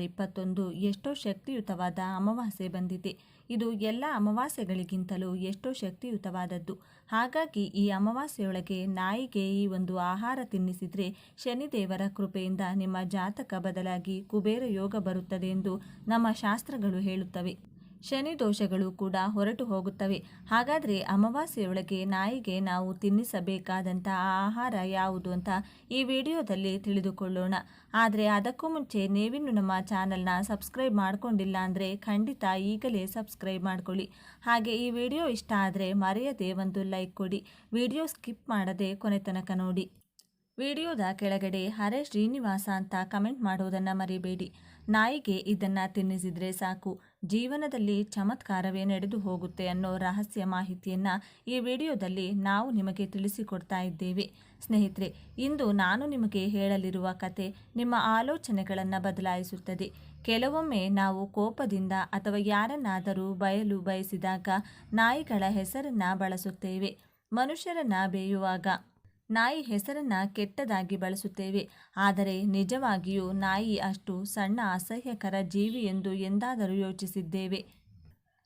September 21 ಎಷ್ಟೋ ಶಕ್ತಿಯುತವಾದ ಅಮಾವಾಸ್ಯೆ ಬಂದಿದೆ. ಇದು ಎಲ್ಲ ಅಮಾವಾಸ್ಯೆಗಳಿಗಿಂತಲೂ ಎಷ್ಟೋ ಶಕ್ತಿಯುತವಾದದ್ದು. ಹಾಗಾಗಿ ಈ ಅಮಾವಾಸ್ಯೆಯೊಳಗೆ ನಾಯಿಗೆ ಈ ಒಂದು ಆಹಾರ ತಿನ್ನಿಸಿದರೆ ಶನಿದೇವರ ಕೃಪೆಯಿಂದ ನಿಮ್ಮ ಜಾತಕ ಬದಲಾಗಿ ಕುಬೇರ ಯೋಗ ಬರುತ್ತದೆ ಎಂದು ನಮ್ಮ ಶಾಸ್ತ್ರಗಳು ಹೇಳುತ್ತವೆ. ಶನಿ ದೋಷಗಳು ಕೂಡ ಹೊರಟು ಹೋಗುತ್ತವೆ. ಹಾಗಾದರೆ ಅಮಾವಾಸ್ಯೆಯೊಳಗೆ ನಾಯಿಗೆ ನಾವು ತಿನ್ನಿಸಬೇಕಾದಂಥ ಆಹಾರ ಯಾವುದು ಅಂತ ಈ ವಿಡಿಯೋದಲ್ಲಿ ತಿಳಿದುಕೊಳ್ಳೋಣ. ಆದರೆ ಅದಕ್ಕೂ ಮುಂಚೆ ನೀವಿನ್ನು ನಮ್ಮ ಚಾನಲ್ನ ಸಬ್ಸ್ಕ್ರೈಬ್ ಮಾಡ್ಕೊಂಡಿಲ್ಲ ಅಂದರೆ ಖಂಡಿತ ಈಗಲೇ ಸಬ್ಸ್ಕ್ರೈಬ್ ಮಾಡ್ಕೊಳ್ಳಿ. ಹಾಗೆ ಈ ವಿಡಿಯೋ ಇಷ್ಟ ಆದರೆ ಮರೆಯದೆ ಒಂದು ಲೈಕ್ ಕೊಡಿ. ವಿಡಿಯೋ ಸ್ಕಿಪ್ ಮಾಡದೆ ಕೊನೆ ತನಕ ನೋಡಿ. ವಿಡಿಯೋದ ಕೆಳಗಡೆ ಹರೇ ಶ್ರೀನಿವಾಸ ಅಂತ ಕಮೆಂಟ್ ಮಾಡೋದನ್ನು ಮರಿಬೇಡಿ. ನಾಯಿಗೆ ಇದನ್ನು ತಿನ್ನಿಸಿದರೆ ಸಾಕು, ಜೀವನದಲ್ಲಿ ಚಮತ್ಕಾರವೇ ನಡೆದು ಹೋಗುತ್ತೆ ಅನ್ನೋ ರಹಸ್ಯ ಮಾಹಿತಿಯನ್ನು ಈ ವಿಡಿಯೋದಲ್ಲಿ ನಾವು ನಿಮಗೆ ತಿಳಿಸಿಕೊಡ್ತಾ ಇದ್ದೇವೆ. ಸ್ನೇಹಿತರೆ, ಇಂದು ನಾನು ನಿಮಗೆ ಹೇಳಲಿರುವ ಕತೆ ನಿಮ್ಮ ಆಲೋಚನೆಗಳನ್ನು ಬದಲಾಯಿಸುತ್ತದೆ. ಕೆಲವೊಮ್ಮೆ ನಾವು ಕೋಪದಿಂದ ಅಥವಾ ಯಾರನ್ನಾದರೂ ಬಯಲು ಬಯಸಿದಾಗ ನಾಯಿಗಳ ಹೆಸರನ್ನು ಬಳಸುತ್ತೇವೆ. ಮನುಷ್ಯರನ್ನು ಬೇಯುವಾಗ ನಾಯಿ ಹೆಸರನ್ನು ಕೆಟ್ಟದಾಗಿ ಬಳಸುತ್ತೇವೆ. ಆದರೆ ನಿಜವಾಗಿಯೂ ನಾಯಿ ಅಷ್ಟು ಸಣ್ಣ ಅಸಹ್ಯಕರ ಜೀವಿ ಎಂದು ಎಂದಾದರೂ ಯೋಚಿಸಿದ್ದೇವೆ?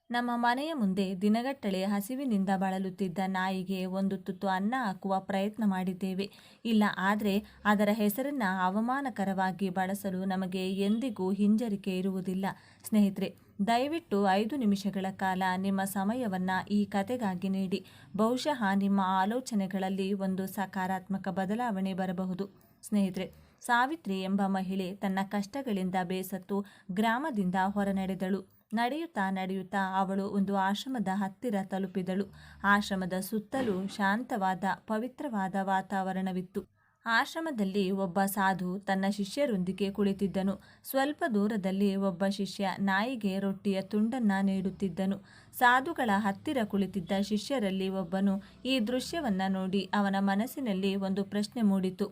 ನಮ್ಮ ಮನೆಯ ಮುಂದೆ ದಿನಗಟ್ಟಲೆ ಹಸಿವಿನಿಂದ ಬಳಲುತ್ತಿದ್ದ ನಾಯಿಗೆ ಒಂದು ತುತ್ತು ಅನ್ನ ಹಾಕುವ ಪ್ರಯತ್ನ ಮಾಡಿದ್ದೇವೆ. ಇಲ್ಲ, ಆದರೆ ಅದರ ಹೆಸರನ್ನು ಅವಮಾನಕರವಾಗಿ ಬಳಸಲು ನಮಗೆ ಎಂದಿಗೂ ಹಿಂಜರಿಕೆ ಇರುವುದಿಲ್ಲ. ಸ್ನೇಹಿತರೆ, ದಯವಿಟ್ಟು 5 ನಿಮಿಷಗಳ ಕಾಲ ನಿಮ್ಮ ಸಮಯವನ್ನು ಈ ಕತೆಗಾಗಿ ನೀಡಿ. ಬಹುಶಃ ನಿಮ್ಮ ಆಲೋಚನೆಗಳಲ್ಲಿ ಒಂದು ಸಕಾರಾತ್ಮಕ ಬದಲಾವಣೆ ಬರಬಹುದು. ಸ್ನೇಹಿತರೆ, ಸಾವಿತ್ರಿ ಎಂಬ ಮಹಿಳೆ ತನ್ನ ಕಷ್ಟಗಳಿಂದ ಬೇಸತ್ತು ಗ್ರಾಮದಿಂದ ಹೊರನಡೆದಳು. ನಡೆಯುತ್ತಾ ಅವಳು ಒಂದು ಆಶ್ರಮದ ಹತ್ತಿರ ತಲುಪಿದಳು. ಆಶ್ರಮದ ಸುತ್ತಲೂ ಶಾಂತವಾದ ಪವಿತ್ರವಾದ ವಾತಾವರಣವಿತ್ತು. ಆಶ್ರಮದಲ್ಲಿ ಒಬ್ಬ ಸಾಧು ತನ್ನ ಶಿಷ್ಯರೊಂದಿಗೆ ಕುಳಿತಿದ್ದನು. ಸ್ವಲ್ಪ ದೂರದಲ್ಲಿ ಒಬ್ಬ ಶಿಷ್ಯ ನಾಯಿಗೆ ರೊಟ್ಟಿಯ ತುಂಡನ್ನು ನೀಡುತ್ತಿದ್ದನು. ಸಾಧುಗಳ ಹತ್ತಿರ ಕುಳಿತಿದ್ದ ಶಿಷ್ಯರಲ್ಲಿ ಒಬ್ಬನು ಈ ದೃಶ್ಯವನ್ನು ನೋಡಿ ಅವನ ಮನಸ್ಸಿನಲ್ಲಿ ಒಂದು ಪ್ರಶ್ನೆ ಮೂಡಿತು.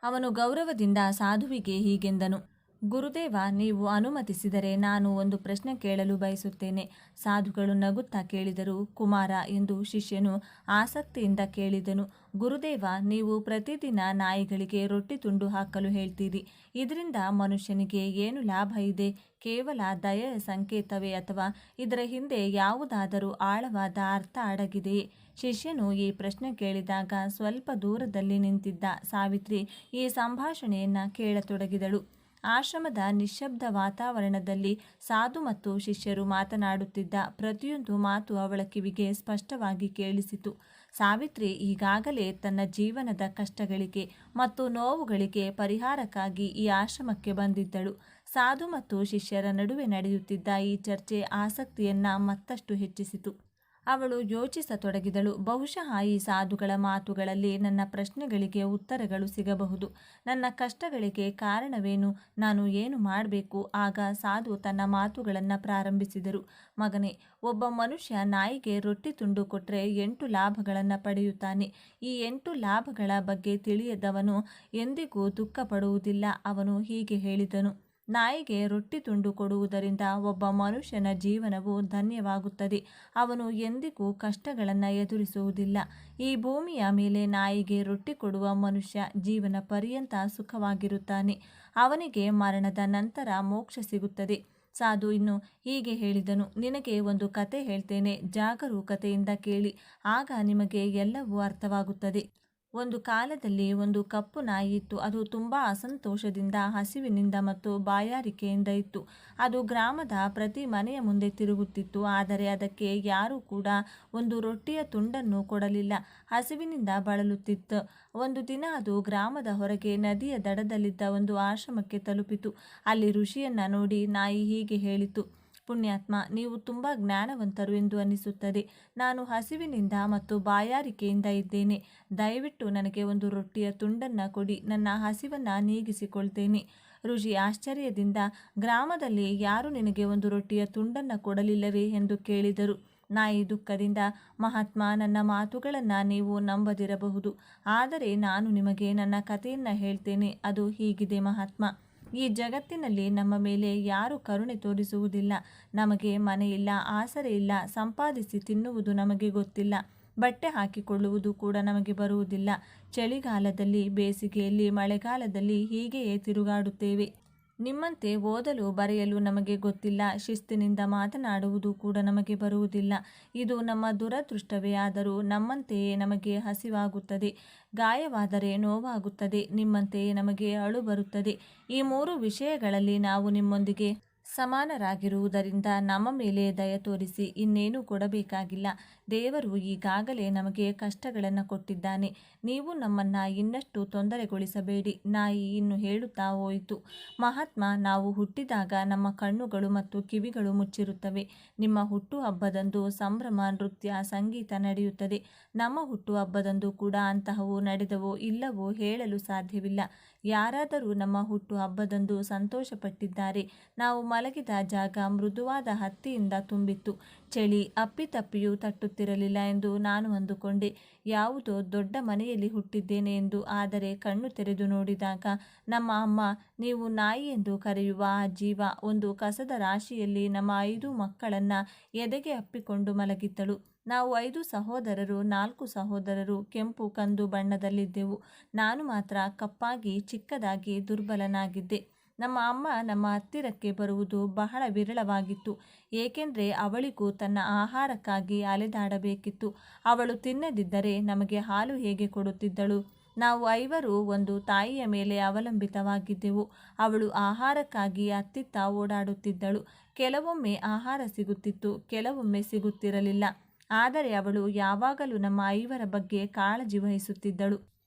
ಅವನು ಗೌರವದಿಂದ ಸಾಧುವಿಗೆ ಹೀಗೆಂದನು: ಗುರುದೇವ, ನೀವು ಅನುಮತಿಸಿದರೆ ನಾನು ಒಂದು ಪ್ರಶ್ನೆ ಕೇಳಲು ಬಯಸುತ್ತೇನೆ. ಸಾಧುಗಳು ನಗುತ್ತಾ ಕೇಳಿದರು. ಕುಮಾರ, ಎಂದು ಶಿಷ್ಯನು ಆಸಕ್ತಿಯಿಂದ ಕೇಳಿದನು. ಗುರುದೇವ, ನೀವು ಪ್ರತಿದಿನ ನಾಯಿಗಳಿಗೆ ರೊಟ್ಟಿ ತುಂಡು ಹಾಕಲು ಹೇಳ್ತೀರಿ. ಇದರಿಂದ ಮನುಷ್ಯನಿಗೆ ಏನು ಲಾಭ ಇದೆ? ಕೇವಲ ದಯೆಯ ಸಂಕೇತವೇ ಅಥವಾ ಇದರ ಹಿಂದೆ ಯಾವುದಾದರೂ ಆಳವಾದ ಅರ್ಥ ಅಡಗಿದೆಯೇ? ಶಿಷ್ಯನು ಈ ಪ್ರಶ್ನೆ ಕೇಳಿದಾಗ ಸ್ವಲ್ಪ ದೂರದಲ್ಲಿ ನಿಂತಿದ್ದ ಸಾವಿತ್ರಿ ಈ ಸಂಭಾಷಣೆಯನ್ನು ಕೇಳತೊಡಗಿದಳು. ಆಶ್ರಮದ ನಿಶ್ಶಬ್ದ ವಾತಾವರಣದಲ್ಲಿ ಸಾಧು ಮತ್ತು ಶಿಷ್ಯರು ಮಾತನಾಡುತ್ತಿದ್ದ ಪ್ರತಿಯೊಂದು ಮಾತು ಅವಳ ಕಿವಿಗೆ ಸ್ಪಷ್ಟವಾಗಿ ಕೇಳಿಸಿತು. ಸಾವಿತ್ರಿ ಈಗಾಗಲೇ ತನ್ನ ಜೀವನದ ಕಷ್ಟಗಳಿಗೆ ಮತ್ತು ನೋವುಗಳಿಗೆ ಪರಿಹಾರಕ್ಕಾಗಿ ಈ ಆಶ್ರಮಕ್ಕೆ ಬಂದಿದ್ದಳು. ಸಾಧು ಮತ್ತು ಶಿಷ್ಯರ ನಡುವೆ ನಡೆಯುತ್ತಿದ್ದ ಈ ಚರ್ಚೆ ಆಸಕ್ತಿಯನ್ನು ಮತ್ತಷ್ಟು ಹೆಚ್ಚಿಸಿತು. ಅವಳು ಯೋಚಿಸತೊಡಗಿದಳು. ಬಹುಶಃ ಈ ಸಾಧುಗಳ ಮಾತುಗಳಲ್ಲಿ ನನ್ನ ಪ್ರಶ್ನೆಗಳಿಗೆ ಉತ್ತರಗಳು ಸಿಗಬಹುದು. ನನ್ನ ಕಷ್ಟಗಳಿಗೆ ಕಾರಣವೇನು? ನಾನು ಏನು ಮಾಡಬೇಕು? ಆಗ ಸಾಧು ತನ್ನ ಮಾತುಗಳನ್ನು ಪ್ರಾರಂಭಿಸಿದರು. ಮಗನೇ, ಒಬ್ಬ ಮನುಷ್ಯ ನಾಯಿಗೆ ರೊಟ್ಟಿ ತುಂಡು ಕೊಟ್ಟರೆ 8 ಲಾಭಗಳನ್ನು ಪಡೆಯುತ್ತಾನೆ. ಈ 8 ಲಾಭಗಳ ಬಗ್ಗೆ ತಿಳಿಯದವನು ಎಂದಿಗೂ ದುಃಖ ಪಡುವುದಿಲ್ಲ. ಅವನು ಹೀಗೆ ಹೇಳಿದನು: ನಾಯಿಗೆ ರೊಟ್ಟಿ ತುಂಡು ಕೊಡುವುದರಿಂದ ಒಬ್ಬ ಮನುಷ್ಯನ ಜೀವನವು ಧನ್ಯವಾಗುತ್ತದೆ. ಅವನು ಎಂದಿಗೂ ಕಷ್ಟಗಳನ್ನು ಎದುರಿಸುವುದಿಲ್ಲ. ಈ ಭೂಮಿಯ ಮೇಲೆ ನಾಯಿಗೆ ರೊಟ್ಟಿ ಕೊಡುವ ಮನುಷ್ಯ ಜೀವನ ಪರ್ಯಂತ ಸುಖವಾಗಿರುತ್ತಾನೆ. ಅವನಿಗೆ ಮರಣದ ನಂತರ ಮೋಕ್ಷ ಸಿಗುತ್ತದೆ. ಸಾಧು ಇನ್ನು ಹೀಗೆ ಹೇಳಿದನು: ನಿನಗೆ ಒಂದು ಕತೆ ಹೇಳ್ತೇನೆ, ಜಾಗರೂಕತೆಯಿಂದ ಕೇಳಿ, ಆಗ ನಿಮಗೆ ಎಲ್ಲವೂ ಅರ್ಥವಾಗುತ್ತದೆ. ಒಂದು ಕಾಲದಲ್ಲಿ ಒಂದು ಕಪ್ಪು ನಾಯಿ ಇತ್ತು. ಅದು ತುಂಬ ಅಸಂತೋಷದಿಂದ, ಹಸಿವಿನಿಂದ ಮತ್ತು ಬಾಯಾರಿಕೆಯಿಂದ ಇತ್ತು. ಅದು ಗ್ರಾಮದ ಪ್ರತಿ ಮನೆಯ ಮುಂದೆ ತಿರುಗುತ್ತಿತ್ತು. ಆದರೆ ಅದಕ್ಕೆ ಯಾರೂ ಕೂಡ ಒಂದು ರೊಟ್ಟಿಯ ತುಂಡನ್ನು ಕೊಡಲಿಲ್ಲ. ಹಸಿವಿನಿಂದ ಬಳಲುತ್ತಿತ್ತು. ಒಂದು ದಿನ ಅದು ಗ್ರಾಮದ ಹೊರಗೆ ನದಿಯ ದಡದಲ್ಲಿದ್ದ ಒಂದು ಆಶ್ರಮಕ್ಕೆ ತಲುಪಿತು. ಅಲ್ಲಿ ಋಷಿಯನ್ನು ನೋಡಿ ನಾಯಿ ಹೀಗೆ ಹೇಳಿತು: ಪುಣ್ಯಾತ್ಮ, ನೀವು ತುಂಬ ಜ್ಞಾನವಂತರು ಎಂದು ಅನಿಸುತ್ತದೆ. ನಾನು ಹಸಿವಿನಿಂದ ಮತ್ತು ಬಾಯಾರಿಕೆಯಿಂದ ಇದ್ದೇನೆ. ದಯವಿಟ್ಟು ನನಗೆ ಒಂದು ರೊಟ್ಟಿಯ ತುಂಡನ್ನು ಕೊಡಿ, ನನ್ನ ಹಸಿವನ್ನು ನೀಗಿಸಿಕೊಳ್ತೇನೆ. ಋಷಿ ಆಶ್ಚರ್ಯದಿಂದ, ಗ್ರಾಮದಲ್ಲಿ ಯಾರು ನಿನಗೆ ಒಂದು ರೊಟ್ಟಿಯ ತುಂಡನ್ನು ಕೊಡಲಿಲ್ಲವೇ ಎಂದು ಕೇಳಿದರು. ನಾಯಿ ದುಃಖದಿಂದ, ಮಹಾತ್ಮ, ನನ್ನ ಮಾತುಗಳನ್ನು ನೀವು ನಂಬದಿರಬಹುದು, ಆದರೆ ನಾನು ನಿಮಗೆ ನನ್ನ ಕಥೆಯನ್ನು ಹೇಳ್ತೇನೆ. ಅದು ಹೀಗಿದೆ: ಮಹಾತ್ಮ, ಈ ಜಗತ್ತಿನಲ್ಲಿ ನಮ್ಮ ಮೇಲೆ ಯಾರು ಕರುಣೆ ತೋರಿಸುವುದಿಲ್ಲ. ನಮಗೆ ಮನೆ ಇಲ್ಲ, ಆಸರೆ ಇಲ್ಲ, ಸಂಪಾದಿಸಿ ತಿನ್ನುವುದು ನಮಗೆ ಗೊತ್ತಿಲ್ಲ, ಬಟ್ಟೆ ಹಾಕಿಕೊಳ್ಳುವುದು ಕೂಡ ನಮಗೆ ಬರುವುದಿಲ್ಲ. ಚಳಿಗಾಲದಲ್ಲಿ, ಬೇಸಿಗೆಯಲ್ಲಿ, ಮಳೆಗಾಲದಲ್ಲಿ ಹೀಗೆಯೇ ತಿರುಗಾಡುತ್ತೇವೆ. ನಿಮ್ಮಂತೆ ಓದಲು ಬರೆಯಲು ನಮಗೆ ಗೊತ್ತಿಲ್ಲ, ಶಿಸ್ತಿನಿಂದ ಮಾತನಾಡುವುದು ಕೂಡ ನಮಗೆ ಬರುವುದಿಲ್ಲ. ಇದು ನಮ್ಮ ದುರದೃಷ್ಟವೇ. ಆದರೂ ನಮ್ಮಂತೆಯೇ ನಮಗೆ ಹಸಿವಾಗುತ್ತದೆ, ಗಾಯವಾದರೆ ನೋವಾಗುತ್ತದೆ, ನಿಮ್ಮಂತೆಯೇ ನಮಗೆ ಅಳು ಬರುತ್ತದೆ. ಈ 3 ವಿಷಯಗಳಲ್ಲಿ ನಾವು ನಿಮ್ಮೊಂದಿಗೆ ಸಮಾನರಾಗಿರುವುದರಿಂದ ನಮ್ಮ ಮೇಲೆ ದಯ ತೋರಿಸಿ. ಇನ್ನೇನು ಕೊಡಬೇಕಾಗಿಲ್ಲ. ದೇವರು ಈಗಾಗಲೇ ನಮಗೆ ಕಷ್ಟಗಳನ್ನು ಕೊಟ್ಟಿದ್ದಾನೆ. ನೀವು ನಮ್ಮನ್ನು ಇನ್ನಷ್ಟು ತೊಂದರೆಗೊಳಿಸಬೇಡಿ. ನಾಯಿ ಇನ್ನು ಹೇಳುತ್ತಾ ಹೋಯಿತು. ಮಹಾತ್ಮ, ನಾವು ಹುಟ್ಟಿದಾಗ ನಮ್ಮ ಕಣ್ಣುಗಳು ಮತ್ತು ಕಿವಿಗಳು ಮುಚ್ಚಿರುತ್ತವೆ. ನಿಮ್ಮ ಹುಟ್ಟುಹಬ್ಬದಂದು ಸಂಭ್ರಮ, ನೃತ್ಯ, ಸಂಗೀತ ನಡೆಯುತ್ತದೆ. ನಮ್ಮ ಹುಟ್ಟುಹಬ್ಬದಂದು ಕೂಡ ಅಂತಹವು ನಡೆದವೋ ಇಲ್ಲವೋ ಹೇಳಲು ಸಾಧ್ಯವಿಲ್ಲ. ಯಾರಾದರೂ ನಮ್ಮ ಹುಟ್ಟುಹಬ್ಬದಂದು ಸಂತೋಷಪಟ್ಟಿದ್ದಾರೆ. ನಾವು ಮಲಗಿದ ಜಾಗ ಮೃದುವಾದ ಹತ್ತಿಯಿಂದ ತುಂಬಿತ್ತು. ಚಳಿ ಅಪ್ಪಿತಪ್ಪಿಯೂ ತಟ್ಟುತ್ತಿರಲಿಲ್ಲ ಎಂದು ನಾನು ಅಂದುಕೊಂಡೆ. ಯಾವುದೋ ದೊಡ್ಡ ಮನೆಯಲ್ಲಿ ಹುಟ್ಟಿದ್ದೇನೆ ಎಂದು. ಆದರೆ ಕಣ್ಣು ತೆರೆದು ನೋಡಿದಾಗ ನಮ್ಮ ಅಮ್ಮ, ನೀವು ನಾಯಿ ಎಂದು ಕರೆಯುವ ಆ ಜೀವ, ಒಂದು ಕಸದ ರಾಶಿಯಲ್ಲಿ ನಮ್ಮ 5 ಮಕ್ಕಳನ್ನು ಎದೆಗೆ ಅಪ್ಪಿಕೊಂಡು ಮಲಗಿದ್ದಳು. ನಾವು 5 ಸಹೋದರರು, 4 ಸಹೋದರರು ಕೆಂಪು ಕಂದು ಬಣ್ಣದಲ್ಲಿದ್ದೆವು. ನಾನು ಮಾತ್ರ ಕಪ್ಪಾಗಿ, ಚಿಕ್ಕದಾಗಿ, ದುರ್ಬಲನಾಗಿದ್ದೆ. ನಮ್ಮ ಅಮ್ಮ ನಮ್ಮ ಹತ್ತಿರಕ್ಕೆ ಬರುವುದು ಬಹಳ ವಿರಳವಾಗಿತ್ತು. ಏಕೆಂದರೆ ಅವಳಿಗೂ ತನ್ನ ಆಹಾರಕ್ಕಾಗಿ ಅಲೆದಾಡಬೇಕಿತ್ತು. ಅವಳು ತಿನ್ನದಿದ್ದರೆ ನಮಗೆ ಹಾಲು ಹೇಗೆ ಕೊಡುತ್ತಿದ್ದಳು? ನಾವು 5ರೂ ಒಂದು ತಾಯಿಯ ಮೇಲೆ ಅವಲಂಬಿತವಾಗಿದ್ದೆವು. ಅವಳು ಆಹಾರಕ್ಕಾಗಿ ಅತ್ತಿತ್ತ ಓಡಾಡುತ್ತಿದ್ದಳು. ಕೆಲವೊಮ್ಮೆ ಆಹಾರ ಸಿಗುತ್ತಿತ್ತು, ಕೆಲವೊಮ್ಮೆ ಸಿಗುತ್ತಿರಲಿಲ್ಲ. ಆದರೆ ಅವಳು ಯಾವಾಗಲೂ ನಮ್ಮ 5ರ ಬಗ್ಗೆ ಕಾಳಜಿ ವಹಿಸುತ್ತಿದ್ದಳು.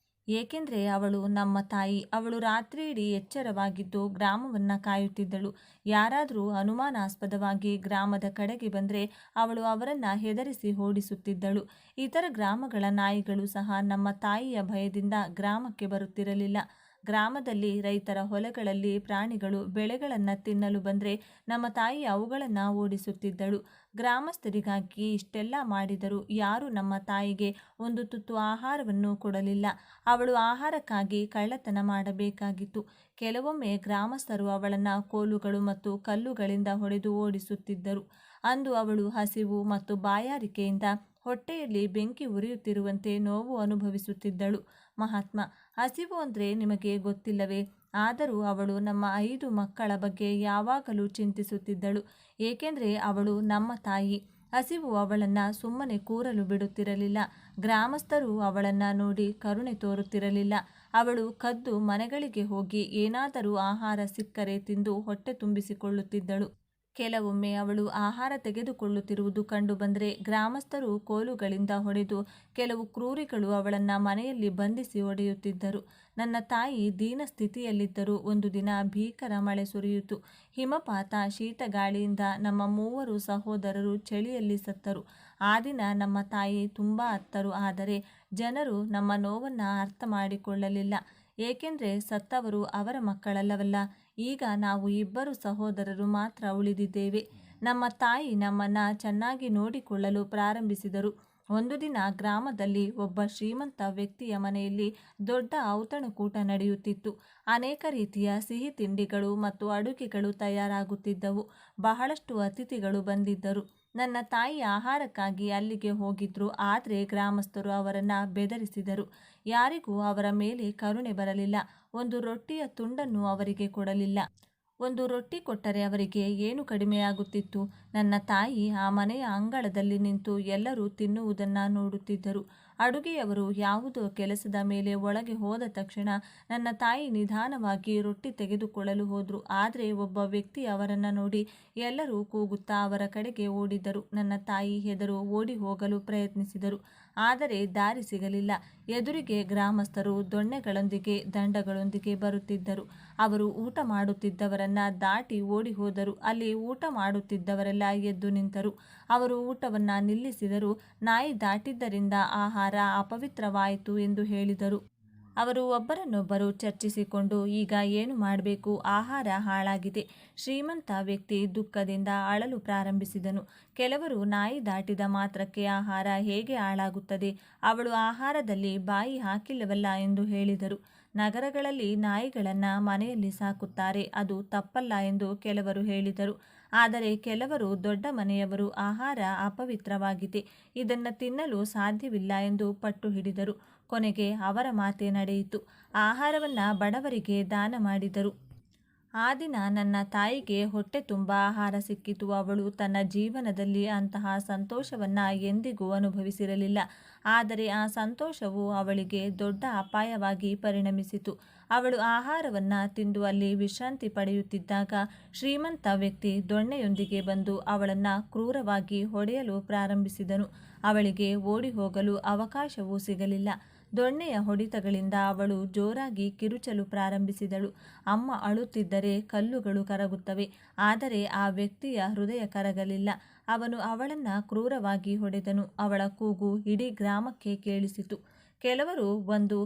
ಏಕೆಂದರೆ ಅವಳು ನಮ್ಮ ತಾಯಿ. ಅವಳು ರಾತ್ರಿಯಿಡೀ ಎಚ್ಚರವಾಗಿದ್ದು ಗ್ರಾಮವನ್ನು ಕಾಯುತ್ತಿದ್ದಳು. ಯಾರಾದರೂ ಅನುಮಾನಾಸ್ಪದವಾಗಿ ಗ್ರಾಮದ ಕಡೆಗೆ ಬಂದರೆ ಅವಳು ಅವರನ್ನು ಹೆದರಿಸಿ ಓಡಿಸುತ್ತಿದ್ದಳು. ಇತರ ಗ್ರಾಮಗಳ ನಾಯಿಗಳು ಸಹ ನಮ್ಮ ತಾಯಿಯ ಭಯದಿಂದ ಗ್ರಾಮಕ್ಕೆ ಬರುತ್ತಿರಲಿಲ್ಲ. ಗ್ರಾಮದಲ್ಲಿ ರೈತರ ಹೊಲಗಳಲ್ಲಿ ಪ್ರಾಣಿಗಳು ಬೆಳೆಗಳನ್ನು ತಿನ್ನಲು ಬಂದರೆ ನಮ್ಮ ತಾಯಿ ಅವುಗಳನ್ನು ಓಡಿಸುತ್ತಿದ್ದಳು. ಗ್ರಾಮಸ್ಥರಿಗಾಗಿ ಇಷ್ಟೆಲ್ಲ ಮಾಡಿದರೂ ಯಾರೂ ನಮ್ಮ ತಾಯಿಗೆ ಒಂದು ತುತ್ತು ಆಹಾರವನ್ನು ಕೊಡಲಿಲ್ಲ. ಅವಳು ಆಹಾರಕ್ಕಾಗಿ ಕಳ್ಳತನ ಮಾಡಬೇಕಾಗಿತ್ತು. ಕೆಲವೊಮ್ಮೆ ಗ್ರಾಮಸ್ಥರು ಅವಳನ್ನು ಕೋಲುಗಳು ಮತ್ತು ಕಲ್ಲುಗಳಿಂದ ಹೊಡೆದು ಓಡಿಸುತ್ತಿದ್ದರು. ಅಂದು ಅವಳು ಹಸಿವು ಮತ್ತು ಬಾಯಾರಿಕೆಯಿಂದ ಹೊಟ್ಟೆಯಲ್ಲಿ ಬೆಂಕಿ ಉರಿಯುತ್ತಿರುವಂತೆ ನೋವು ಅನುಭವಿಸುತ್ತಿದ್ದಳು. ಮಹಾತ್ಮ, ಹಸಿವು ಅಂದರೆ ನಿಮಗೆ ಗೊತ್ತಿಲ್ಲವೇ? ಆದರೂ ಅವಳು ನಮ್ಮ 5 ಮಕ್ಕಳ ಬಗ್ಗೆ ಯಾವಾಗಲೂ ಚಿಂತಿಸುತ್ತಿದ್ದಳು. ಏಕೆಂದರೆ ಅವಳು ನಮ್ಮ ತಾಯಿ. ಹಸಿವು ಅವಳನ್ನು ಸುಮ್ಮನೆ ಕೂರಲು ಬಿಡುತ್ತಿರಲಿಲ್ಲ. ಗ್ರಾಮಸ್ಥರು ಅವಳನ್ನು ನೋಡಿ ಕರುಣೆ ತೋರುತ್ತಿರಲಿಲ್ಲ. ಅವಳು ಕದ್ದು ಮನೆಗಳಿಗೆ ಹೋಗಿ ಏನಾದರೂ ಆಹಾರ ಸಿಕ್ಕರೆ ತಿಂದು ಹೊಟ್ಟೆ ತುಂಬಿಸಿಕೊಳ್ಳುತ್ತಿದ್ದಳು. ಕೆಲವೊಮ್ಮೆ ಅವಳು ಆಹಾರ ತೆಗೆದುಕೊಳ್ಳುತ್ತಿರುವುದು ಕಂಡುಬಂದರೆ ಗ್ರಾಮಸ್ಥರು ಕೋಲುಗಳಿಂದ ಹೊಡೆದು, ಕೆಲವು ಕ್ರೂರಿಗಳು ಅವಳನ್ನು ಮನೆಯಲ್ಲಿ ಬಂಧಿಸಿ ಹೊಡೆಯುತ್ತಿದ್ದರು. ನನ್ನ ತಾಯಿ ದೀನ ಸ್ಥಿತಿಯಲ್ಲಿದ್ದರೂ ಒಂದು ದಿನ ಭೀಕರ ಮಳೆ ಸುರಿಯಿತು. ಹಿಮಪಾತ, ಶೀತಗಾಳಿಯಿಂದ ನಮ್ಮ 3 ಸಹೋದರರು ಚಳಿಯಲ್ಲಿ ಸತ್ತರು. ಆ ದಿನ ನಮ್ಮ ತಾಯಿ ತುಂಬ ಅತ್ತರು. ಆದರೆ ಜನರು ನಮ್ಮ ನೋವನ್ನು ಅರ್ಥ ಮಾಡಿಕೊಳ್ಳಲಿಲ್ಲ. ಏಕೆಂದರೆ ಸತ್ತವರು ಅವರ ಮಕ್ಕಳಲ್ಲವಲ್ಲ. ಈಗ ನಾವು 2 ಸಹೋದರರು ಮಾತ್ರ ಉಳಿದಿದ್ದೇವೆ. ನಮ್ಮ ತಾಯಿ ನಮ್ಮನ್ನು ಚೆನ್ನಾಗಿ ನೋಡಿಕೊಳ್ಳಲು ಪ್ರಾರಂಭಿಸಿದರು. ಒಂದು ದಿನ ಗ್ರಾಮದಲ್ಲಿ ಒಬ್ಬ ಶ್ರೀಮಂತ ವ್ಯಕ್ತಿಯ ಮನೆಯಲ್ಲಿ ದೊಡ್ಡ ಔತಣಕೂಟ ನಡೆಯುತ್ತಿತ್ತು. ಅನೇಕ ರೀತಿಯ ಸಿಹಿ ತಿಂಡಿಗಳು ಮತ್ತು ಅಡುಗೆಗಳು ತಯಾರಾಗುತ್ತಿದ್ದವು. ಬಹಳಷ್ಟು ಅತಿಥಿಗಳು ಬಂದಿದ್ದರು. ನನ್ನ ತಾಯಿ ಆಹಾರಕ್ಕಾಗಿ ಅಲ್ಲಿಗೆ ಹೋಗಿದ್ರು. ಆದರೆ ಗ್ರಾಮಸ್ಥರು ಅವರನ್ನು ಬೆದರಿಸಿದರು. ಯಾರಿಗೂ ಅವರ ಮೇಲೆ ಕರುಣೆ ಬರಲಿಲ್ಲ. ಒಂದು ರೊಟ್ಟಿಯ ತುಂಡನ್ನು ಅವರಿಗೆ ಕೊಡಲಿಲ್ಲ. ಒಂದು ರೊಟ್ಟಿ ಕೊಟ್ಟರೆ ಅವರಿಗೆ ಏನು ಕಡಿಮೆಯಾಗುತ್ತಿತ್ತು? ನನ್ನ ತಾಯಿ ಆ ಮನೆಯ ಅಂಗಳದಲ್ಲಿ ನಿಂತು ಎಲ್ಲರೂ ತಿನ್ನುವುದನ್ನು ನೋಡುತ್ತಿದ್ದರು. ಅಡುಗೆಯವರು ಯಾವುದೋ ಕೆಲಸದ ಮೇಲೆ ಒಳಗೆ ಹೋದ ತಕ್ಷಣ ನನ್ನ ತಾಯಿ ನಿಧಾನವಾಗಿ ರೊಟ್ಟಿ ತೆಗೆದುಕೊಳ್ಳಲು ಹೋದರು. ಆದರೆ ಒಬ್ಬ ವ್ಯಕ್ತಿ ಅವರನ್ನು ನೋಡಿ ಎಲ್ಲರೂ ಕೂಗುತ್ತಾ ಅವರ ಕಡೆಗೆ ಓಡಿದರು. ನನ್ನ ತಾಯಿ ಹೆದರು ಓಡಿ ಹೋಗಲು ಪ್ರಯತ್ನಿಸಿದರು. ಆದರೆ ದಾರಿ ಸಿಗಲಿಲ್ಲ. ಎದುರಿಗೆ ಗ್ರಾಮಸ್ಥರು ದೊಣ್ಣೆಗಳೊಂದಿಗೆ, ದಂಡಗಳೊಂದಿಗೆ ಬರುತ್ತಿದ್ದರು. ಅವರು ಊಟ ಮಾಡುತ್ತಿದ್ದವರನ್ನು ದಾಟಿ ಓಡಿ ಹೋದರು. ಅಲ್ಲಿ ಊಟ ಮಾಡುತ್ತಿದ್ದವರೆಲ್ಲ ಎದ್ದು ನಿಂತರು. ಅವರು ಊಟವನ್ನು ನಿಲ್ಲಿಸಿದರು. ನಾಯಿ ದಾಟಿದ್ದರಿಂದ ಆಹಾರ ಅಪವಿತ್ರವಾಯಿತು ಎಂದು ಹೇಳಿದರು. ಅವರು ಒಬ್ಬರನ್ನೊಬ್ಬರು ಚರ್ಚಿಸಿಕೊಂಡು, ಈಗ ಏನು ಮಾಡಬೇಕು? ಆಹಾರ ಹಾಳಾಗಿದೆ. ಶ್ರೀಮಂತ ವ್ಯಕ್ತಿ ದುಃಖದಿಂದ ಅಳಲು ಪ್ರಾರಂಭಿಸಿದನು. ಕೆಲವರು, ನಾಯಿ ದಾಟಿದ ಮಾತ್ರಕ್ಕೆ ಆಹಾರ ಹೇಗೆ ಹಾಳಾಗುತ್ತದೆ? ಅವಳು ಆಹಾರದಲ್ಲಿ ಬಾಯಿ ಹಾಕಿಲ್ಲವಲ್ಲ ಎಂದು ಹೇಳಿದರು. ನಗರಗಳಲ್ಲಿ ನಾಯಿಗಳನ್ನು ಮನೆಯಲ್ಲಿ ಸಾಕುತ್ತಾರೆ, ಅದು ತಪ್ಪಲ್ಲ ಎಂದು ಕೆಲವರು ಹೇಳಿದರು. ಆದರೆ ಕೆಲವರು, ದೊಡ್ಡ ಮನೆಯವರು, ಆಹಾರ ಅಪವಿತ್ರವಾಗಿದೆ, ಇದನ್ನು ತಿನ್ನಲು ಸಾಧ್ಯವಿಲ್ಲ ಎಂದು ಪಟ್ಟು ಹಿಡಿದರು. ಕೊನೆಗೆ ಅವರ ಮಾತೇ ನಡೆಯಿತು. ಆಹಾರವನ್ನು ಬಡವರಿಗೆ ದಾನ ಮಾಡಿದರು. ಆ ದಿನ ನನ್ನ ತಾಯಿಗೆ ಹೊಟ್ಟೆ ತುಂಬ ಆಹಾರ ಸಿಕ್ಕಿತು. ಅವಳು ತನ್ನ ಜೀವನದಲ್ಲಿ ಅಂತಹ ಸಂತೋಷವನ್ನು ಎಂದಿಗೂ ಅನುಭವಿಸಿರಲಿಲ್ಲ. ಆದರೆ ಆ ಸಂತೋಷವು ಅವಳಿಗೆ ದೊಡ್ಡ ಅಪಾಯವಾಗಿ ಪರಿಣಮಿಸಿತು. ಅವಳು ಆಹಾರವನ್ನು ತಿಂದು ಅಲ್ಲಿ ವಿಶ್ರಾಂತಿ ಪಡೆಯುತ್ತಿದ್ದಾಗ ಶ್ರೀಮಂತ ವ್ಯಕ್ತಿ ದೊಣ್ಣೆಯೊಂದಿಗೆ ಬಂದು ಅವಳನ್ನು ಕ್ರೂರವಾಗಿ ಹೊಡೆಯಲು ಪ್ರಾರಂಭಿಸಿದನು. ಅವಳಿಗೆ ಓಡಿ ಹೋಗಲು ಅವಕಾಶವೂ ಸಿಗಲಿಲ್ಲ. ದೊಣ್ಣೆಯ ಹೊಡೆತಗಳಿಂದ ಅವಳು ಜೋರಾಗಿ ಕಿರುಚಲು ಪ್ರಾರಂಭಿಸಿದಳು. ಅಮ್ಮ ಅಳುತ್ತಿದ್ದರೆ ಕಲ್ಲುಗಳು ಕರಗುತ್ತವೆ, ಆದರೆ ಆ ವ್ಯಕ್ತಿಯ ಹೃದಯ ಕರಗಲಿಲ್ಲ. ಅವನು ಅವಳನ್ನು ಕ್ರೂರವಾಗಿ ಹೊಡೆದನು. ಅವಳ ಕೂಗು ಇಡೀ ಗ್ರಾಮಕ್ಕೆ ಕೇಳಿಸಿತು. ಕೆಲವರು ಒಂದು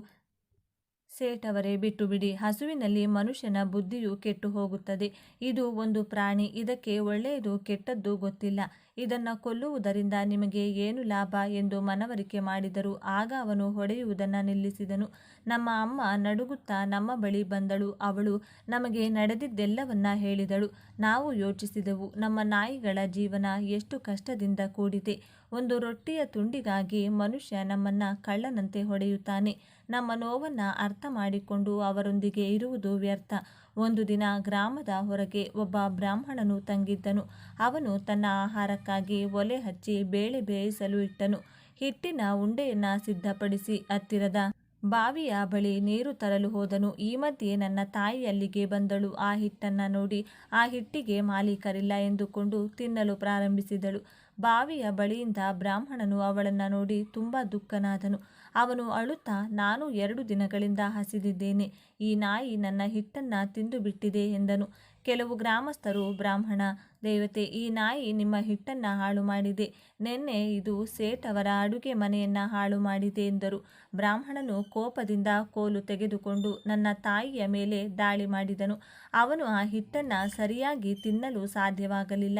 ಸೇಠವರೇ, ಬಿಟ್ಟು ಬಿಡಿ. ಹಸುವಿನಲ್ಲಿ ಮನುಷ್ಯನ ಬುದ್ಧಿಯು ಕೆಟ್ಟು ಹೋಗುತ್ತದೆ. ಇದು ಒಂದು ಪ್ರಾಣಿ. ಇದಕ್ಕೆ ಒಳ್ಳೆಯದು ಕೆಟ್ಟದ್ದು ಗೊತ್ತಿಲ್ಲ. ಇದನ್ನು ಕೊಲ್ಲುವುದರಿಂದ ನಿಮಗೆ ಏನು ಲಾಭ ಎಂದು ಮನವರಿಕೆ ಮಾಡಿದರು. ಆಗ ಅವನು ಹೊಡೆಯುವುದನ್ನು ನಿಲ್ಲಿಸಿದನು. ನಮ್ಮ ಅಮ್ಮ ನಡುಗುತ್ತಾ ನಮ್ಮ ಬಳಿ ಬಂದಳು. ಅವಳು ನಮಗೆ ನಡೆದಿದ್ದೆಲ್ಲವನ್ನ ಹೇಳಿದಳು. ನಾವು ಯೋಚಿಸಿದೆವು, ನಮ್ಮ ನಾಯಿಗಳ ಜೀವನ ಎಷ್ಟು ಕಷ್ಟದಿಂದ ಕೂಡಿದೆ. ಒಂದು ರೊಟ್ಟಿಯ ತುಂಡಿಗಾಗಿ ಮನುಷ್ಯ ನಮ್ಮನ್ನು ಕಳ್ಳನಂತೆ ಹೊಡೆಯುತ್ತಾನೆ. ನಮ್ಮ ನೋವನ್ನು ಅರ್ಥ ಮಾಡಿಕೊಂಡು ಅವರೊಂದಿಗೆ ಇರುವುದು ವ್ಯರ್ಥ. ಒಂದು ದಿನ ಗ್ರಾಮದ ಹೊರಗೆ ಒಬ್ಬ ಬ್ರಾಹ್ಮಣನು ತಂಗಿದ್ದನು. ಅವನು ತನ್ನ ಆಹಾರಕ್ಕಾಗಿ ಒಲೆ ಹಚ್ಚಿ ಬೇಳೆ ಬೇಯಿಸಲು ಇಟ್ಟನು. ಹಿಟ್ಟಿನ ಉಂಡೆಯನ್ನು ಸಿದ್ಧಪಡಿಸಿ ಹತ್ತಿರದ ಬಾವಿಯ ಬಳಿ ನೀರು ತರಲು ಹೋದನು. ಈ ಮಧ್ಯೆ ನನ್ನ ತಾಯಿ ಅಲ್ಲಿಗೆ ಬಂದಳು. ಆ ಹಿಟ್ಟನ್ನು ನೋಡಿ ಆ ಹಿಟ್ಟಿಗೆ ಮಾಲೀಕರಿಲ್ಲ ಎಂದುಕೊಂಡು ತಿನ್ನಲು ಪ್ರಾರಂಭಿಸಿದಳು. ಬಾವಿಯ ಬಳಿಯಿಂದ ಬ್ರಾಹ್ಮಣನು ಅವಳನ್ನು ನೋಡಿ ತುಂಬ ದುಃಖನಾದನು. ಅವನು ಅಳುತ್ತಾ, ನಾನು 2 ದಿನಗಳಿಂದ ಹಸಿದಿದ್ದೇನೆ. ಈ ನಾಯಿ ನನ್ನ ಹಿಟ್ಟನ್ನು ತಿಂದು ಬಿಟ್ಟಿದೆ ಎಂದನು. ಕೆಲವು ಗ್ರಾಮಸ್ಥರು, ಬ್ರಾಹ್ಮಣ ದೇವತೆ, ಈ ನಾಯಿ ನಿಮ್ಮ ಹಿಟ್ಟನ್ನು ಹಾಳು ಮಾಡಿದೆ. ನಿನ್ನೆ ಇದು ಸೇಠವರ ಅಡುಗೆ ಮನೆಯನ್ನು ಹಾಳು ಮಾಡಿದೆ ಎಂದರು. ಬ್ರಾಹ್ಮಣನು ಕೋಪದಿಂದ ಕೋಲು ತೆಗೆದುಕೊಂಡು ನನ್ನ ತಾಯಿಯ ಮೇಲೆ ದಾಳಿ ಮಾಡಿದನು. ಅವನು ಆ ಹಿಟ್ಟನ್ನು ಸರಿಯಾಗಿ ತಿನ್ನಲು ಸಾಧ್ಯವಾಗಲಿಲ್ಲ.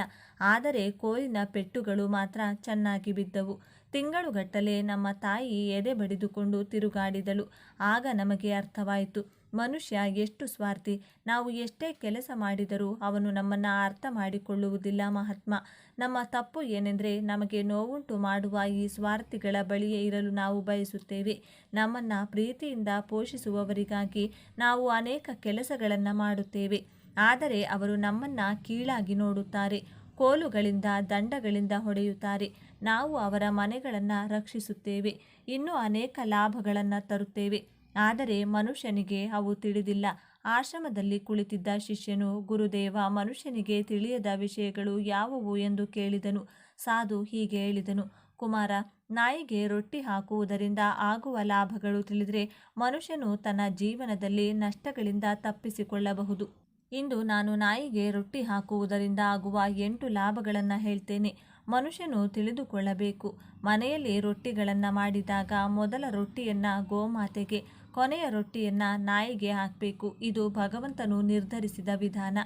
ಆದರೆ ಕೋಲಿನ ಪೆಟ್ಟುಗಳು ಮಾತ್ರ ಚೆನ್ನಾಗಿ ಬಿದ್ದವು. ತಿಂಗಳುಗಟ್ಟಲೆ ನಮ್ಮ ತಾಯಿ ಎದೆ ಬಡಿದುಕೊಂಡು ತಿರುಗಾಡಿದಳು. ಆಗ ನಮಗೆ ಅರ್ಥವಾಯಿತು, ಮನುಷ್ಯ ಎಷ್ಟು ಸ್ವಾರ್ಥಿ. ನಾವು ಎಷ್ಟೇ ಕೆಲಸ ಮಾಡಿದರೂ ಅವನು ನಮ್ಮನ್ನು ಅರ್ಥ ಮಾಡಿಕೊಳ್ಳುವುದಿಲ್ಲ. ಮಹಾತ್ಮ, ನಮ್ಮ ತಪ್ಪು ಏನೆಂದರೆ ನಮಗೆ ನೋವುಂಟು ಮಾಡುವ ಈ ಸ್ವಾರ್ಥಿಗಳ ಬಳಿಯೇ ಇರಲು ನಾವು ಬಯಸುತ್ತೇವೆ. ನಮ್ಮನ್ನು ಪ್ರೀತಿಯಿಂದ ಪೋಷಿಸುವವರಿಗಾಗಿ ನಾವು ಅನೇಕ ಕೆಲಸಗಳನ್ನು ಮಾಡುತ್ತೇವೆ, ಆದರೆ ಅವರು ನಮ್ಮನ್ನು ಕೀಳಾಗಿ ನೋಡುತ್ತಾರೆ. ಕೋಲುಗಳಿಂದ, ದಂಡಗಳಿಂದ ಹೊಡೆಯುತ್ತಾರೆ. ನಾವು ಅವರ ಮನೆಗಳನ್ನು ರಕ್ಷಿಸುತ್ತೇವೆ, ಇನ್ನೂ ಅನೇಕ ಲಾಭಗಳನ್ನು ತರುತ್ತೇವೆ, ಆದರೆ ಮನುಷ್ಯನಿಗೆ ಅವು ತಿಳಿದಿಲ್ಲ. ಆಶ್ರಮದಲ್ಲಿ ಕುಳಿತಿದ್ದ ಶಿಷ್ಯನು, ಗುರುದೇವ, ಮನುಷ್ಯನಿಗೆ ತಿಳಿಯದ ವಿಷಯಗಳು ಯಾವುವು ಎಂದು ಕೇಳಿದನು. ಸಾಧು ಹೀಗೆ ಹೇಳಿದನು, ಕುಮಾರ, ನಾಯಿಗೆ ರೊಟ್ಟಿ ಹಾಕುವುದರಿಂದ ಆಗುವ ಲಾಭಗಳು ತಿಳಿದರೆ ಮನುಷ್ಯನು ತನ್ನ ಜೀವನದಲ್ಲಿ ನಷ್ಟಗಳಿಂದ ತಪ್ಪಿಸಿಕೊಳ್ಳಬಹುದು. ಇಂದು ನಾನು ನಾಯಿಗೆ ರೊಟ್ಟಿ ಹಾಕುವುದರಿಂದ ಆಗುವ 8 ಲಾಭಗಳನ್ನು ಹೇಳ್ತೇನೆ. ಮನುಷ್ಯನು ತಿಳಿದುಕೊಳ್ಳಬೇಕು. ಮನೆಯಲ್ಲಿ ರೊಟ್ಟಿಗಳನ್ನು ಮಾಡಿದಾಗ ಮೊದಲ ರೊಟ್ಟಿಯನ್ನು ಗೋಮಾತೆಗೆ, ಕೊನೆಯ ರೊಟ್ಟಿಯನ್ನು ನಾಯಿಗೆ ಹಾಕಬೇಕು. ಇದು ಭಗವಂತನು ನಿರ್ಧರಿಸಿದ ವಿಧಾನ.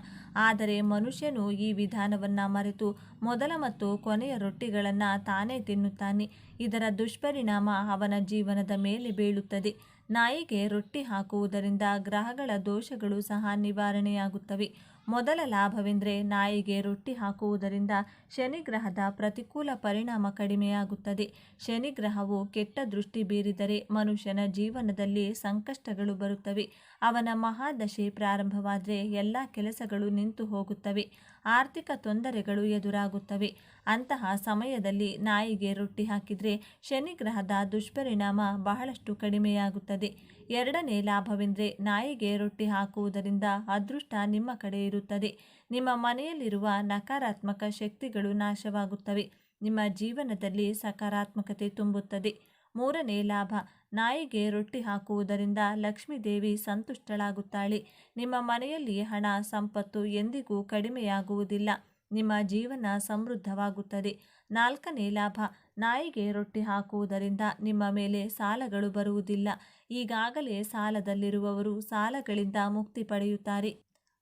ಆದರೆ ಮನುಷ್ಯನು ಈ ವಿಧಾನವನ್ನು ಮರೆತು ಮೊದಲ ಮತ್ತು ಕೊನೆಯ ರೊಟ್ಟಿಗಳನ್ನು ತಾನೇ ತಿನ್ನುತ್ತಾನೆ. ಇದರ ದುಷ್ಪರಿಣಾಮ ಅವನ ಜೀವನದ ಮೇಲೆ ಬೀಳುತ್ತದೆ. ನಾಯಿಗೆ ರೊಟ್ಟಿ ಹಾಕುವುದರಿಂದ ಗ್ರಹಗಳ ದೋಷಗಳು ಸಹ ನಿವಾರಣೆಯಾಗುತ್ತವೆ. ಮೊದಲ ಲಾಭವೆಂದರೆ ನಾಯಿಗೆ ರೊಟ್ಟಿ ಹಾಕುವುದರಿಂದ ಶನಿಗ್ರಹದ ಪ್ರತಿಕೂಲ ಪರಿಣಾಮ ಕಡಿಮೆಯಾಗುತ್ತದೆ. ಶನಿಗ್ರಹವು ಕೆಟ್ಟ ದೃಷ್ಟಿ ಬೀರಿದರೆ ಮನುಷ್ಯನ ಜೀವನದಲ್ಲಿ ಸಂಕಷ್ಟಗಳು ಬರುತ್ತವೆ. ಅವನ ಮಹಾದಶೆ ಪ್ರಾರಂಭವಾದರೆ ಎಲ್ಲ ಕೆಲಸಗಳು ನಿಂತು ಹೋಗುತ್ತವೆ. ಆರ್ಥಿಕ ತೊಂದರೆಗಳು ಎದುರಾಗುತ್ತವೆ. ಅಂತಹ ಸಮಯದಲ್ಲಿ ನಾಯಿಗೆ ರೊಟ್ಟಿ ಹಾಕಿದರೆ ಶನಿಗ್ರಹದ ದುಷ್ಪರಿಣಾಮ ಬಹಳಷ್ಟು ಕಡಿಮೆಯಾಗುತ್ತದೆ. 2ನೇ ಲಾಭವೆಂದರೆ ನಾಯಿಗೆ ರೊಟ್ಟಿ ಹಾಕುವುದರಿಂದ ಅದೃಷ್ಟ ನಿಮ್ಮ ಕಡೆ ಇರುತ್ತದೆ. ನಿಮ್ಮ ಮನೆಯಲ್ಲಿರುವ ನಕಾರಾತ್ಮಕ ಶಕ್ತಿಗಳು ನಾಶವಾಗುತ್ತವೆ. ನಿಮ್ಮ ಜೀವನದಲ್ಲಿ ಸಕಾರಾತ್ಮಕತೆ ತುಂಬುತ್ತದೆ. 3ನೇ ಲಾಭ, ನಾಯಿಗೆ ರೊಟ್ಟಿ ಹಾಕುವುದರಿಂದ ಲಕ್ಷ್ಮೀದೇವಿ ಸಂತುಷ್ಟಳಾಗುತ್ತಾಳೆ. ನಿಮ್ಮ ಮನೆಯಲ್ಲಿ ಹಣ, ಸಂಪತ್ತು ಎಂದಿಗೂ ಕಡಿಮೆಯಾಗುವುದಿಲ್ಲ. ನಿಮ್ಮ ಜೀವನ ಸಮೃದ್ಧವಾಗುತ್ತದೆ. 4ನೇ ಲಾಭ, ನಾಯಿಗೆ ರೊಟ್ಟಿ ಹಾಕುವುದರಿಂದ ನಿಮ್ಮ ಮೇಲೆ ಸಾಲಗಳು ಬರುವುದಿಲ್ಲ. ಈಗಾಗಲೇ ಸಾಲದಲ್ಲಿರುವವರು ಸಾಲಗಳಿಂದ ಮುಕ್ತಿ ಪಡೆಯುತ್ತಾರೆ.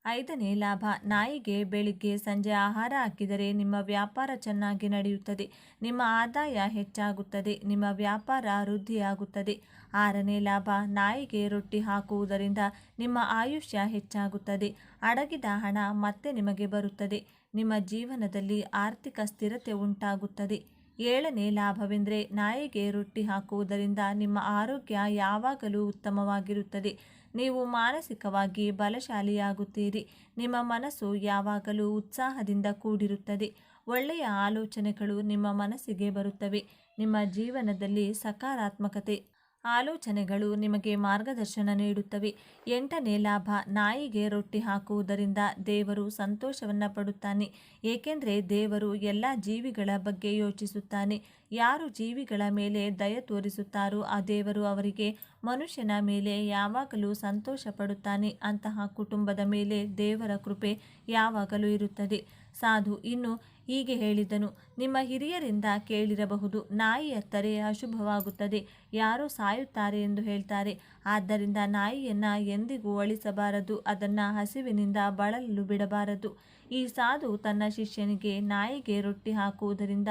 5ನೇ ಲಾಭ, ನಾಯಿಗೆ ಬೆಳಿಗ್ಗೆ ಸಂಜೆ ಆಹಾರ ಹಾಕಿದರೆ ನಿಮ್ಮ ವ್ಯಾಪಾರ ಚೆನ್ನಾಗಿ ನಡೆಯುತ್ತದೆ. ನಿಮ್ಮ ಆದಾಯ ಹೆಚ್ಚಾಗುತ್ತದೆ. ನಿಮ್ಮ ವ್ಯಾಪಾರ ವೃದ್ಧಿಯಾಗುತ್ತದೆ. 6ನೇ ಲಾಭ, ನಾಯಿಗೆ ರೊಟ್ಟಿ ಹಾಕುವುದರಿಂದ ನಿಮ್ಮ ಆಯುಷ್ಯ ಹೆಚ್ಚಾಗುತ್ತದೆ. ಅಡಗಿದ ಹಣ ಮತ್ತೆ ನಿಮಗೆ ಬರುತ್ತದೆ. ನಿಮ್ಮ ಜೀವನದಲ್ಲಿ ಆರ್ಥಿಕ ಸ್ಥಿರತೆ ಉಂಟಾಗುತ್ತದೆ. 7ನೇ ಲಾಭವೆಂದರೆ ನಾಯಿಗೆ ರೊಟ್ಟಿ ಹಾಕುವುದರಿಂದ ನಿಮ್ಮ ಆರೋಗ್ಯ ಯಾವಾಗಲೂ ಉತ್ತಮವಾಗಿರುತ್ತದೆ. ನೀವು ಮಾನಸಿಕವಾಗಿ ಬಲಶಾಲಿಯಾಗುತ್ತೀರಿ. ನಿಮ್ಮ ಮನಸ್ಸು ಯಾವಾಗಲೂ ಉತ್ಸಾಹದಿಂದ ಕೂಡಿರುತ್ತದೆ. ಒಳ್ಳೆಯ ಆಲೋಚನೆಗಳು ನಿಮ್ಮ ಮನಸ್ಸಿಗೆ ಬರುತ್ತವೆ. ನಿಮ್ಮ ಜೀವನದಲ್ಲಿ ಸಕಾರಾತ್ಮಕತೆ ಆಲೋಚನೆಗಳು ನಿಮಗೆ ಮಾರ್ಗದರ್ಶನ ನೀಡುತ್ತವೆ. 8ನೇ ಲಾಭ, ನಾಯಿಗೆ ರೊಟ್ಟಿ ಹಾಕುವುದರಿಂದ ದೇವರು ಸಂತೋಷವನ್ನು ಪಡುತ್ತಾನೆ. ಏಕೆಂದರೆ ದೇವರು ಎಲ್ಲ ಜೀವಿಗಳ ಬಗ್ಗೆ ಯೋಚಿಸುತ್ತಾನೆ. ಯಾರು ಜೀವಿಗಳ ಮೇಲೆ ದಯ ತೋರಿಸುತ್ತಾರೋ ಆ ದೇವರು ಅವರಿಗೆ ಮನುಷ್ಯನ ಮೇಲೆ ಯಾವಾಗಲೂ ಸಂತೋಷ ಪಡುತ್ತಾನೆ. ಅಂತಹ ಕುಟುಂಬದ ಮೇಲೆ ದೇವರ ಕೃಪೆ ಯಾವಾಗಲೂ ಇರುತ್ತದೆ. ಸಾಧು ಇನ್ನು ಹೀಗೆ ಹೇಳಿದನು, ನಿಮ್ಮ ಹಿರಿಯರಿಂದ ಕೇಳಿರಬಹುದು, ನಾಯಿ ಅತ್ತರೆ ಅಶುಭವಾಗುತ್ತದೆ, ಯಾರೋ ಸಾಯುತ್ತಾರೆ ಎಂದು ಹೇಳ್ತಾರೆ. ಆದ್ದರಿಂದ ನಾಯಿಯನ್ನು ಎಂದಿಗೂ ಅಳಿಸಬಾರದು, ಅದನ್ನು ಹಸಿವಿನಿಂದ ಬಳಲಲು ಬಿಡಬಾರದು. ಈ ಸಾಧು ತನ್ನ ಶಿಷ್ಯನಿಗೆ ನಾಯಿಗೆ ರೊಟ್ಟಿ ಹಾಕುವುದರಿಂದ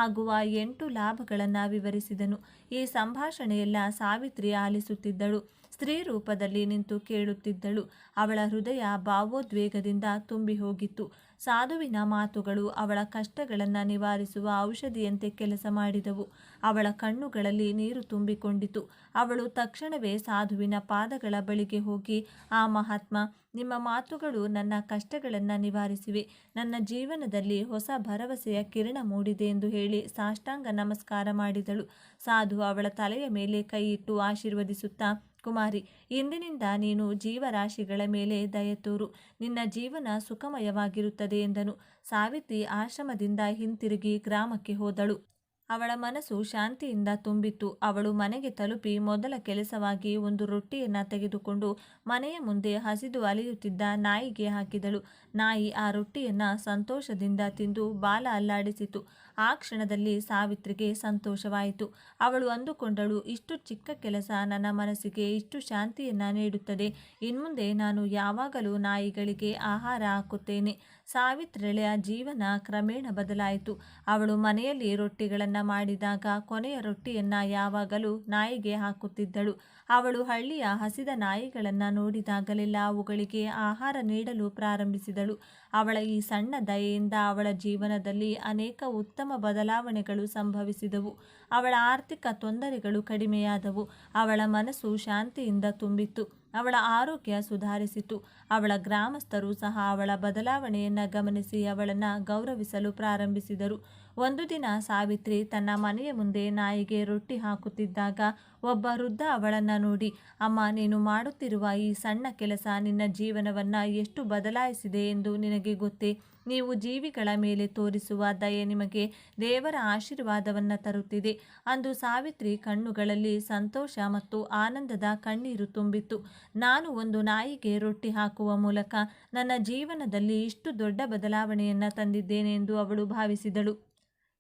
ಆಗುವ 8 ಲಾಭಗಳನ್ನು ವಿವರಿಸಿದನು. ಈ ಸಂಭಾಷಣೆಯೆಲ್ಲ ಸಾವಿತ್ರಿ ಆಲಿಸುತ್ತಿದ್ದಳು. ಸ್ತ್ರೀ ರೂಪದಲ್ಲಿ ನಿಂತು ಕೇಳುತ್ತಿದ್ದಳು. ಅವಳ ಹೃದಯ ಭಾವೋದ್ವೇಗದಿಂದ ತುಂಬಿ ಹೋಗಿತ್ತು. ಸಾಧುವಿನ ಮಾತುಗಳು ಅವಳ ಕಷ್ಟಗಳನ್ನು ನಿವಾರಿಸುವ ಔಷಧಿಯಂತೆ ಕೆಲಸ ಮಾಡಿದವು. ಅವಳ ಕಣ್ಣುಗಳಲ್ಲಿ ನೀರು ತುಂಬಿಕೊಂಡಿತು. ಅವಳು ತಕ್ಷಣವೇ ಸಾಧುವಿನ ಪಾದಗಳ ಬಳಿಗೆ ಹೋಗಿ, ಆ ಮಹಾತ್ಮ, ನಿಮ್ಮ ಮಾತುಗಳು ನನ್ನ ಕಷ್ಟಗಳನ್ನು ನಿವಾರಿಸಿವೆ, ನನ್ನ ಜೀವನದಲ್ಲಿ ಹೊಸ ಭರವಸೆಯ ಕಿರಣ ಮೂಡಿದೆ ಎಂದು ಹೇಳಿ ಸಾಷ್ಟಾಂಗ ನಮಸ್ಕಾರ ಮಾಡಿದಳು. ಸಾಧು ಅವಳ ತಲೆಯ ಮೇಲೆ ಕೈಯಿಟ್ಟು ಆಶೀರ್ವದಿಸುತ್ತಾ, ಕುಮಾರಿ, ಇಂದಿನಿಂದ ನೀನು ಜೀವರಾಶಿಗಳ ಮೇಲೆ ದಯೆ ತೋರು, ನಿನ್ನ ಜೀವನ ಸುಖಮಯವಾಗಿರುತ್ತದೆ ಎಂದನು. ಸಾವಿತ್ರಿ ಆಶ್ರಮದಿಂದ ಹಿಂತಿರುಗಿ ಗ್ರಾಮಕ್ಕೆ ಹೋದಳು. ಅವಳ ಮನಸ್ಸು ಶಾಂತಿಯಿಂದ ತುಂಬಿತ್ತು. ಅವಳು ಮನೆಗೆ ತಲುಪಿ ಮೊದಲ ಕೆಲಸವಾಗಿ ಒಂದು ರೊಟ್ಟಿಯನ್ನು ತೆಗೆದುಕೊಂಡು ಮನೆಯ ಮುಂದೆ ಹಸಿದು ಅಲೆಯುತ್ತಿದ್ದ ನಾಯಿಗೆ ಹಾಕಿದಳು. ನಾಯಿ ಆ ರೊಟ್ಟಿಯನ್ನು ಸಂತೋಷದಿಂದ ತಿಂದು ಬಾಲ ಅಲ್ಲಾಡಿಸಿತು. ಆ ಕ್ಷಣದಲ್ಲಿ ಸಾವಿತ್ರಿಗೆ ಸಂತೋಷವಾಯಿತು. ಅವಳು ಅಂದುಕೊಂಡಳು, ಇಷ್ಟು ಚಿಕ್ಕ ಕೆಲಸ ನನ್ನ ಮನಸ್ಸಿಗೆ ಇಷ್ಟು ಶಾಂತಿಯನ್ನು ನೀಡುತ್ತದೆ. ಇನ್ಮುಂದೆ ನಾನು ಯಾವಾಗಲೂ ನಾಯಿಗಳಿಗೆ ಆಹಾರ ಹಾಕುತ್ತೇನೆ. ಸಾವಿತ್ರಿಯ ಜೀವನ ಕ್ರಮೇಣ ಬದಲಾಯಿತು. ಅವಳು ಮನೆಯಲ್ಲಿ ರೊಟ್ಟಿಗಳನ್ನು ಮಾಡಿದಾಗ ಕೊನೆಯ ರೊಟ್ಟಿಯನ್ನು ಯಾವಾಗಲೂ ನಾಯಿಗೆ ಹಾಕುತ್ತಿದ್ದಳು. ಅವಳು ಹಳ್ಳಿಯ ಹಸಿದ ನಾಯಿಗಳನ್ನು ನೋಡಿದಾಗಲೆಲ್ಲ ಅವುಗಳಿಗೆ ಆಹಾರ ನೀಡಲು ಪ್ರಾರಂಭಿಸಿದಳು. ಅವಳ ಈ ಸಣ್ಣ ದಯೆಯಿಂದ ಅವಳ ಜೀವನದಲ್ಲಿ ಅನೇಕ ಉತ್ತಮ ಬದಲಾವಣೆಗಳು ಸಂಭವಿಸಿದವು. ಅವಳ ಆರ್ಥಿಕ ತೊಂದರೆಗಳು ಕಡಿಮೆಯಾದವು. ಅವಳ ಮನಸ್ಸು ಶಾಂತಿಯಿಂದ ತುಂಬಿತ್ತು. ಅವಳ ಆರೋಗ್ಯ ಸುಧಾರಿಸಿತು. ಅವಳ ಗ್ರಾಮಸ್ಥರು ಸಹ ಅವಳ ಬದಲಾವಣೆಯನ್ನು ಗಮನಿಸಿ ಅವಳನ್ನು ಗೌರವಿಸಲು ಪ್ರಾರಂಭಿಸಿದರು. ಒಂದು ದಿನ ಸಾವಿತ್ರಿ ತನ್ನ ಮನೆಯ ಮುಂದೆ ನಾಯಿಗೆ ರೊಟ್ಟಿ ಹಾಕುತ್ತಿದ್ದಾಗ ಒಬ್ಬ ವೃದ್ಧ ಅವಳನ್ನು ನೋಡಿ, ಅಮ್ಮ, ನೀನು ಮಾಡುತ್ತಿರುವ ಈ ಸಣ್ಣ ಕೆಲಸ ನಿನ್ನ ಜೀವನವನ್ನು ಎಷ್ಟು ಬದಲಾಯಿಸಿದೆ ಎಂದು ನಿನಗೆ ಗೊತ್ತೇ? ನೀವು ಜೀವಿಗಳ ಮೇಲೆ ತೋರಿಸುವ ದಯೆ ನಿಮಗೆ ದೇವರ ಆಶೀರ್ವಾದವನ್ನು ತರುತ್ತಿದೆ. ಅಂದು ಸಾವಿತ್ರಿ ಕಣ್ಣುಗಳಲ್ಲಿ ಸಂತೋಷ ಮತ್ತು ಆನಂದದ ಕಣ್ಣೀರು ತುಂಬಿತ್ತು. ನಾನು ಒಂದು ನಾಯಿಗೆ ರೊಟ್ಟಿ ಹಾಕುವ ಮೂಲಕ ನನ್ನ ಜೀವನದಲ್ಲಿ ಇಷ್ಟು ದೊಡ್ಡ ಬದಲಾವಣೆಯನ್ನು ತಂದಿದ್ದೇನೆ ಎಂದು ಅವಳು ಭಾವಿಸಿದಳು.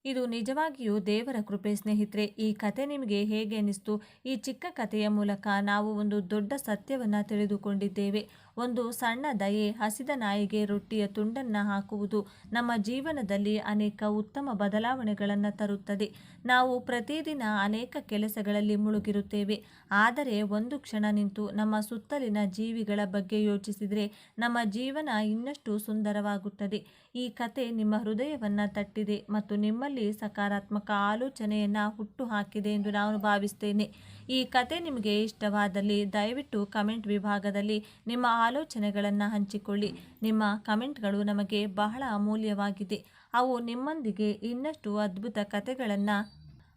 ಇದು ನಿಜವಾಗಿಯೂ ದೇವರ ಕೃಪೆ. ಸ್ನೇಹಿತರೆ, ಈ ಕತೆ ನಿಮಗೆ ಹೇಗೆ ಅನಿಸ್ತು? ಈ ಚಿಕ್ಕ ಕಥೆಯ ಮೂಲಕ ನಾವು ಒಂದು ದೊಡ್ಡ ಸತ್ಯವನ್ನು ತಿಳಿದುಕೊಂಡಿದ್ದೇವೆ. ಒಂದು ಸಣ್ಣ ದಯೆ, ಹಸಿದ ನಾಯಿಗೆ ರೊಟ್ಟಿಯ ತುಂಡನ್ನು ಹಾಕುವುದು ನಮ್ಮ ಜೀವನದಲ್ಲಿ ಅನೇಕ ಉತ್ತಮ ಬದಲಾವಣೆಗಳನ್ನು ತರುತ್ತದೆ. ನಾವು ಪ್ರತಿದಿನ ಅನೇಕ ಕೆಲಸಗಳಲ್ಲಿ ಮುಳುಗಿರುತ್ತೇವೆ. ಆದರೆ ಒಂದು ಕ್ಷಣ ನಿಂತು ನಮ್ಮ ಸುತ್ತಲಿನ ಜೀವಿಗಳ ಬಗ್ಗೆ ಯೋಚಿಸಿದರೆ ನಮ್ಮ ಜೀವನ ಇನ್ನಷ್ಟು ಸುಂದರವಾಗುತ್ತದೆ. ಈ ಕತೆ ನಿಮ್ಮ ಹೃದಯವನ್ನು ತಟ್ಟಿದೆ ಮತ್ತು ನಿಮ್ಮಲ್ಲಿ ಸಕಾರಾತ್ಮಕ ಆಲೋಚನೆಯನ್ನು ಹುಟ್ಟು ಹಾಕಿದೆ ಎಂದು ನಾನು ಭಾವಿಸ್ತೇನೆ. ಈ ಕತೆ ನಿಮಗೆ ಇಷ್ಟವಾದಲ್ಲಿ ದಯವಿಟ್ಟು ಕಮೆಂಟ್ ವಿಭಾಗದಲ್ಲಿ ನಿಮ್ಮ ಆಲೋಚನೆಗಳನ್ನು ಹಂಚಿಕೊಳ್ಳಿ. ನಿಮ್ಮ ಕಮೆಂಟ್ಗಳು ನಮಗೆ ಬಹಳ ಅಮೂಲ್ಯವಾಗಿದೆ. ಅವು ನಿಮ್ಮೊಂದಿಗೆ ಇನ್ನಷ್ಟು ಅದ್ಭುತ ಕತೆಗಳನ್ನು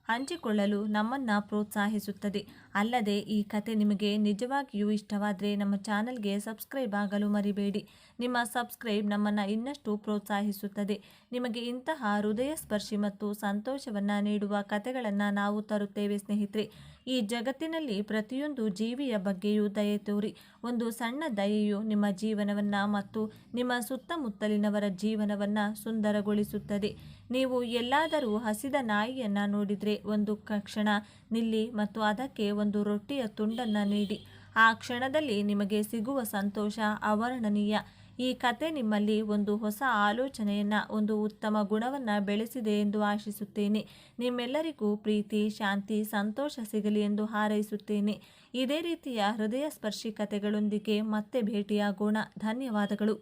ಹಂಚಿಕೊಳ್ಳಲು ನಮ್ಮನ್ನು ಪ್ರೋತ್ಸಾಹಿಸುತ್ತದೆ. ಅಲ್ಲದೆ ಈ ಕತೆ ನಿಮಗೆ ನಿಜವಾಗಿಯೂ ಇಷ್ಟವಾದರೆ ನಮ್ಮ ಚಾನಲ್ಗೆ ಸಬ್ಸ್ಕ್ರೈಬ್ ಆಗಲು ಮರಿಬೇಡಿ. ನಿಮ್ಮ ಸಬ್ಸ್ಕ್ರೈಬ್ ನಮ್ಮನ್ನು ಇನ್ನಷ್ಟು ಪ್ರೋತ್ಸಾಹಿಸುತ್ತದೆ. ನಿಮಗೆ ಇಂತಹ ಹೃದಯ ಸ್ಪರ್ಶಿ ಮತ್ತು ಸಂತೋಷವನ್ನು ನೀಡುವ ಕತೆಗಳನ್ನು ನಾವು ತರುತ್ತೇವೆ. ಸ್ನೇಹಿತರೆ, ಈ ಜಗತ್ತಿನಲ್ಲಿ ಪ್ರತಿಯೊಂದು ಜೀವಿಯ ಬಗ್ಗೆಯೂ ದಯೆ ತೋರಿ. ಒಂದು ಸಣ್ಣ ದಯೆಯು ನಿಮ್ಮ ಜೀವನವನ್ನು ಮತ್ತು ನಿಮ್ಮ ಸುತ್ತಮುತ್ತಲಿನವರ ಜೀವನವನ್ನು ಸುಂದರಗೊಳಿಸುತ್ತದೆ. ನೀವು ಎಲ್ಲಾದರೂ ಹಸಿದ ನಾಯಿಯನ್ನು ನೋಡಿದರೆ ಒಂದು ಕ್ಷಣ ನಿಲ್ಲಿ ಮತ್ತು ಅದಕ್ಕೆ ಒಂದು ರೊಟ್ಟಿಯ ತುಂಡನ್ನು ನೀಡಿ. ಆ ಕ್ಷಣದಲ್ಲಿ ನಿಮಗೆ ಸಿಗುವ ಸಂತೋಷ ಅವರ್ಣನೀಯ. ಈ ಕತೆ ನಿಮ್ಮಲ್ಲಿ ಒಂದು ಹೊಸ ಆಲೋಚನೆಯನ್ನು, ಒಂದು ಉತ್ತಮ ಗುಣವನ್ನು ಬೆಳೆಸಿದೆ ಎಂದು ಆಶಿಸುತ್ತೇನೆ. ನಿಮ್ಮೆಲ್ಲರಿಗೂ ಪ್ರೀತಿ, ಶಾಂತಿ, ಸಂತೋಷ ಸಿಗಲಿ ಎಂದು ಹಾರೈಸುತ್ತೇನೆ. ಇದೇ ರೀತಿಯ ಹೃದಯ ಸ್ಪರ್ಶಿ ಕತೆಗಳೊಂದಿಗೆ ಮತ್ತೆ ಭೇಟಿಯಾಗೋಣ. ಧನ್ಯವಾದಗಳು.